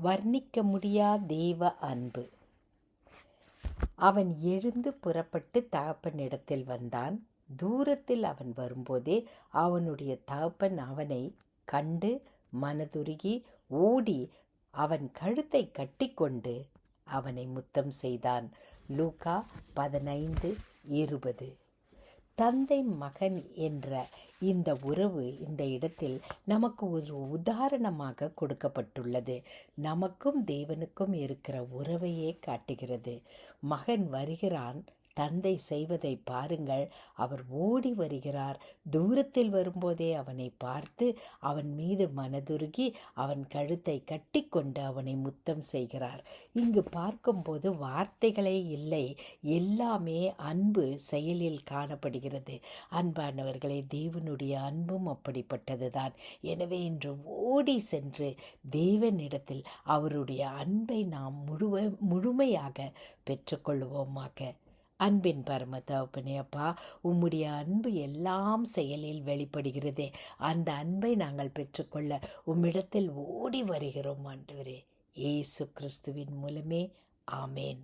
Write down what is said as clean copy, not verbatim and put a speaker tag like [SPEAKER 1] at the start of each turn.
[SPEAKER 1] வர்ணிக்க முடியா தேவ அன்பு. அவன் எழுந்து புறப்பட்டு தகப்பனிடத்தில் வந்தான். தூரத்தில் அவன் வரும்போதே அவனுடைய தகப்பன் அவனை கண்டு மனதுருகி ஓடி அவன் கழுத்தை கட்டிக்கொண்டு அவனை முத்தம் செய்தான். லூக்கா 15:20. தந்தை மகன் என்ற இந்த உறவு இந்த இடத்தில் நமக்கு ஒரு உதாரணமாக கொடுக்கப்பட்டுள்ளது. நமக்கும் தேவனுக்கும் இருக்கிற உறவையே காட்டுகிறது. மகன் வருகிறான், தந்தை செய்வதை பாருங்கள். அவர் ஓடி வருகிறார். தூரத்தில் வரும்போதே அவனை பார்த்து அவன் மீது மனதுருகி அவன் கழுத்தை கட்டிக்கொண்டு அவனை முத்தம் செய்கிறார். இங்கு பார்க்கும்போது வார்த்தைகளே இல்லை, எல்லாமே அன்பு செயலில் காணப்படுகிறது. அன்பானவர்களே, தேவனுடைய அன்பும் அப்படிப்பட்டதுதான். எனவே இன்று ஓடி சென்று தேவனிடத்தில் அவருடைய அன்பை நாம் முழுமையாக பெற்றுக்கொள்வோமாக. அன்பின் பரம தகப்பனே, அப்பா, உம்முடைய அன்பு எல்லாம் செயலில் வெளிப்படுகிறதே. அந்த அன்பை நாங்கள் பெற்றுக்கொள்ள உம்மிடத்தில் ஓடி வருகிறோம் ஆண்டவரே. இயேசு கிறிஸ்துவின் மூலமே. ஆமேன்.